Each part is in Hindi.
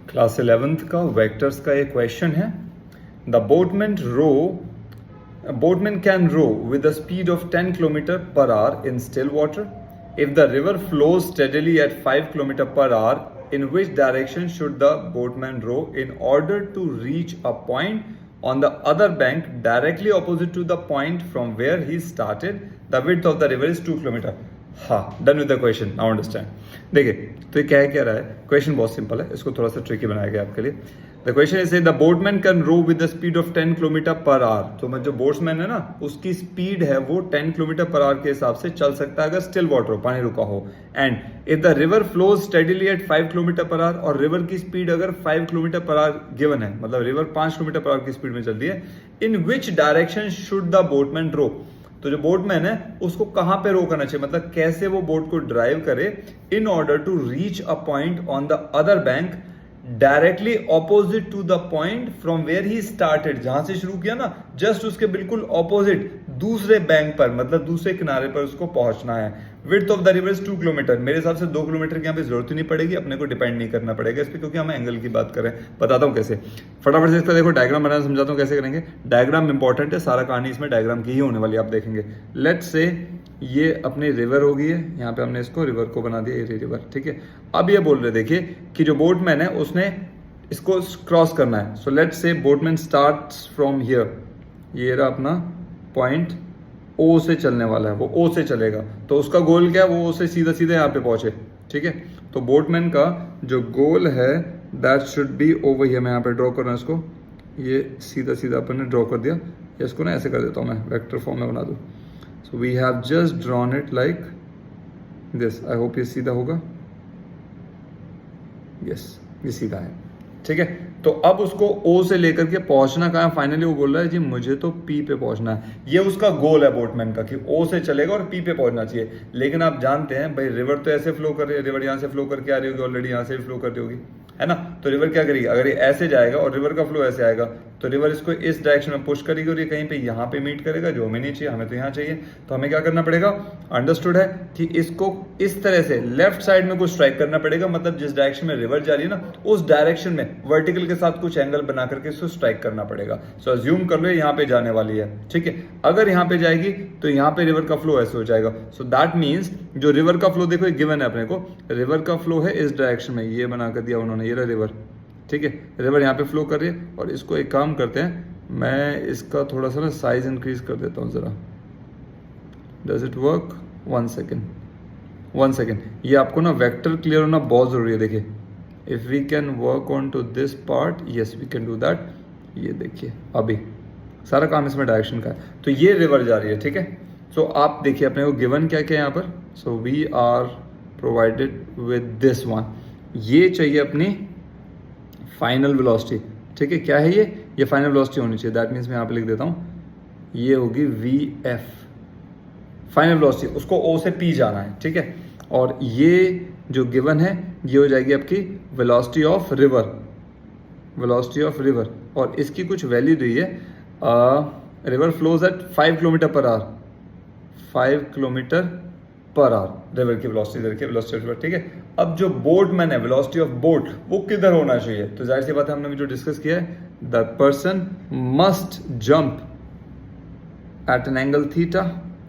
क्लास 11th का वेक्टर्स का एक क्वेश्चन है. The boatman can row with a speed of 10 km per hour in still water. If the river flows steadily at 5 km per hour, in which direction should the boatman row in order to reach a point on the other bank directly opposite to the point from where he started? The width of the river is 2 km. हाँ, done with the question, now understand. देखिए तो ये क्या रहा है, क्वेश्चन बहुत सिंपल है, इसको थोड़ा सा ट्रिकी बनाया गया आपके लिए. The question is the boatman can row with the speed of 10 kilometre per hour. तो मैं जो बोट्समैन है ना, उसकी स्पीड है वो 10 किलोमीटर पर आवर के हिसाब से चल सकता है अगर स्टिल वाटर हो, पानी रुका हो. And if the river flows steadily at 5 kilometre per hour, और रिवर की स्पीड अगर 5 किलोमीटर पर आवर गिवन है, मतलब रिवर 5 किलोमीटर पर आवर की स्पीड में चल रही है, in which direction should the boatman row. तो जो बोटमैन है उसको कहां पे रो करना चाहिए, मतलब कैसे वो बोट को ड्राइव करे in order to reach a point on the other bank directly opposite to the point from where he started. जहां से शुरू किया ना, जस्ट उसके बिल्कुल ऑपोजिट दूसरे बैंक पर, मतलब दूसरे किनारे पर उसको पहुंचना है. Width of the river is 2 kilometre. मेरे हिसाब से 2 किलोमीटर की यहाँ पे जरूरत ही नहीं पड़ेगी, अपने को डिपेंड नहीं करना पड़ेगा इस पर, क्योंकि हम एंगल की बात करें. बताता हूँ कैसे, फटाफट से इसका देखो डायग्राम बनाना समझाता हूँ कैसे करेंगे. डायग्राम इंपॉर्टेंट है, सारा कहानी इसमें डायग्राम की ही होने वाली, आप देखेंगे. लेट्स से ये अपनी रिवर होगी है, यहाँ पे हमने इसको रिवर को बना दिया, ये रिवर, ठीक है. अब ये बोल रहे देखिए कि जो बोटमैन है उसने इसको क्रॉस करना है. So let's say boatman starts from here, ये रहा अपना पॉइंट, ओ से चलने वाला है, वो ओ से चलेगा. तो उसका गोल क्या है, वो ओ से सीधा सीधा यहाँ पे पहुंचे, ठीक है. तो बोटमैन का जो गोल है that should be over here. मैं यहाँ पे ड्रॉ कर रहा हूँ इसको, ये सीधा सीधा अपन ने ड्रॉ कर दिया. इसको ना ऐसे कर देता हूँ मैं, वेक्टर फॉर्म में बना दूँ. So we have just drawn it like this. I hope ये सीधा होगा. यस, ये सीधा है, ठीक है. तो अब उसको ओ से लेकर के पहुंचना कहाँ है, फाइनली वो बोल रहा है जी मुझे तो पी पे पहुंचना है. ये उसका गोल है बोटमैन का कि ओ से चलेगा और पी पे पहुंचना चाहिए. लेकिन आप जानते हैं भाई, रिवर तो ऐसे फ्लो कर रही है, रिवर यहाँ से फ्लो करके आ रही होगी, ऑलरेडी यहाँ से भी फ्लो कर रही होगी, है ना. तो रिवर क्या करेगी, अगर ये ऐसे जाएगा और रिवर का फ्लो ऐसे आएगा, तो रिवर इसको इस डायरेक्शन में पुश करेगी और ये कहीं पे यहाँ पे मीट करेगा, जो हमें नहीं चाहिए, हमें तो यहाँ चाहिए. तो हमें क्या करना पड़ेगा, अंडरस्टूड है कि इसको इस तरह से लेफ्ट साइड में कुछ स्ट्राइक करना पड़ेगा, मतलब जिस डायरेक्शन में रिवर जा रही है ना, उस डायरेक्शन में वर्टिकल के साथ कुछ एंगल बना करके इसको स्ट्राइक करना पड़ेगा. सो अज्यूम कर लो यहाँ पे जाने वाली है, ठीक है. अगर यहाँ पे जाएगी तो यहाँ पे रिवर का फ्लो ऐसे हो जाएगा. सो दैट मीन्स जो रिवर का फ्लो देखो गिवन है अपने को, रिवर का फ्लो है इस डायरेक्शन में, ये बना कर दिया उन्होंने, ये रहा रिवर, ठीक है. रिवर यहाँ पे फ्लो कर रही है. और इसको एक काम करते हैं, मैं इसका थोड़ा सा ना साइज इंक्रीज कर देता हूँ जरा. Does it work, 1 second. ये आपको ना वेक्टर क्लियर होना बहुत जरूरी है. देखिए if we can work on to this part, yes we can do that. ये देखिए अभी सारा काम इसमें डायरेक्शन का है. तो ये रिवर जा रही है, ठीक है. सो आप देखिए अपने को गिवन क्या क्या है यहाँ पर. So we are provided with this one. ये चाहिए अपनी फाइनल वेलोसिटी, ठीक है. क्या है ये फाइनल वेलोसिटी होनी चाहिए. दैट मीन्स मैं यहाँ पे लिख देता हूँ, ये होगी वी एफ फाइनल वेलोसिटी. उसको ओ से पी जाना है, ठीक है. और ये जो गिवन है ये हो जाएगी आपकी वेलोसिटी ऑफ रिवर. और इसकी कुछ वैल्यू दी है, river flows at 5 kilometre per hour, 5 kilometre per hour river की वेलोसिटी, ठीक है. अब जो बोटमैन है, वेलोसिटी ऑफ बोट, वो किधर होना चाहिए. तो जाहिर सी बात है, हमने जो डिस्कस किया है, the person must jump eight an angle theta,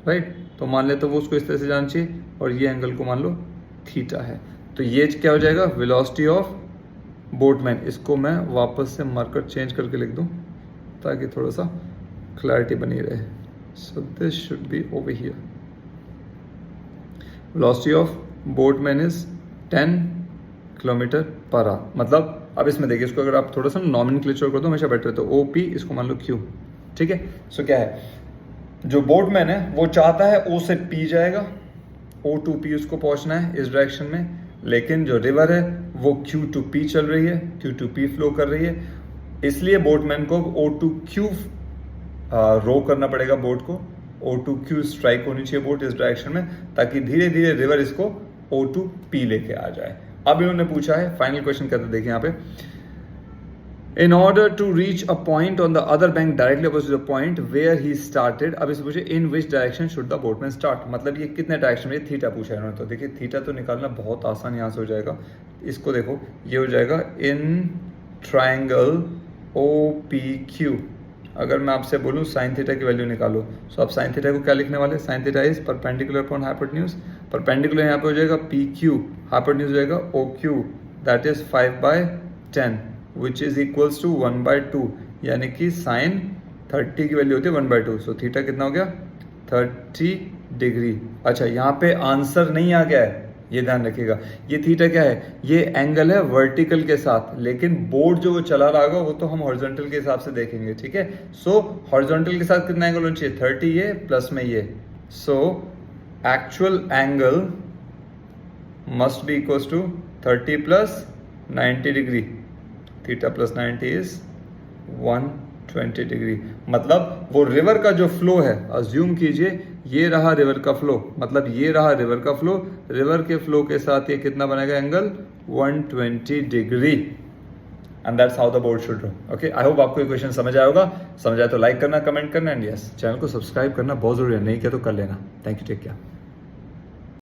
right. तो मान ले तो वो उसको इस तरह से जाना चाहिए, और ये एंगल को मान लो थीटा है. तो ये क्या हो जाएगा, वेलोसिटी ऑफ बोटमैन. इसको मैं वापस से मार्कर चेंज करके लिख दूं ताकि थोड़ा सा क्लैरिटी बनी रहे. So this should be over here. Velocity of boatman is 10 kilometre per our. मतलब अब इसमें देखिए, इसको अगर आप थोड़ा सा नॉमेनक्लेचर कर दो हमेशा बेटर है. तो ओ पी, इसको मान लो क्यू, ठीक है. सो क्या है, जो बोटमैन है वो चाहता है ओ से पी जाएगा, ओ टू पी उसको पहुंचना है इस डायरेक्शन में. लेकिन जो रिवर है वो क्यू टू पी चल रही है, क्यू टू पी फ्लो कर रही है. इसलिए बोटमैन को ओ टू क्यू रो करना पड़ेगा बोट को. ओ टू क्यू स्ट्राइक होनी चाहिए बोट इस डायरेक्शन में, ताकि धीरे धीरे रिवर इसको ओ टू पी लेके आ जाए. अब इन्होंने पूछा है फाइनल क्वेश्चन, कहते देखिए यहाँ पे, In order to reach a point on the other bank directly opposite the point where he started, अब इसे पूछे in which direction should the boatman start, मतलब ये कितने डायरेक्शन में, थीटा पूछा है इन्होंने, तो देखिए थीटा तो निकालना बहुत आसान यहाँ से हो जाएगा, इसको देखो ये हो जाएगा इन ट्राइंगल OPQ। अगर मैं आपसे बोलूँ साइन थीटा की वैल्यू निकालो, तो आप साइन थीटा को क्या लिखने वाले, sine theta is perpendicular upon hypotenuse, perpendicular यहाँ पे हो जाएगा PQ, हाइपोटेन्यूज हो जाएगा OQ, that is 5/10 which is equals to 1/2, यानी कि साइन 30 की वैल्यू होती है 1/2, सो थीटा कितना हो गया 30 डिग्री। अच्छा यहाँ पे आंसर नहीं आ गया है, ये ध्यान रखिएगा, ये थीटा क्या है, ये एंगल है वर्टिकल के साथ, लेकिन बोर्ड जो वो चला रहा होगा वो तो हम हॉरिजॉन्टल के हिसाब से देखेंगे, ठीक है। सो हॉरिजॉन्टल के साथ कितना एंगल होना चाहिए 30, ये प्लस में ये, so actual angle must be equals to 30 plus 90 degree, theta plus 90 is 120 degree. मतलब वो रिवर का जो फ्लो है, अज्यूम कीजिए ये रहा रिवर का फ्लो, मतलब ये रहा रिवर का फ्लो, रिवर के फ्लो के साथ ये कितना बनेगा angle 120 degree, and that's how the board should draw. Okay, I hope आपको ये क्वेश्चन समझ आया होगा, समझ आया तो लाइक करना, कमेंट करना, एंड यस चैनल को सब्सक्राइब करना बहुत जरूरी है, नहीं किया तो कर लेना। Thank you, take care.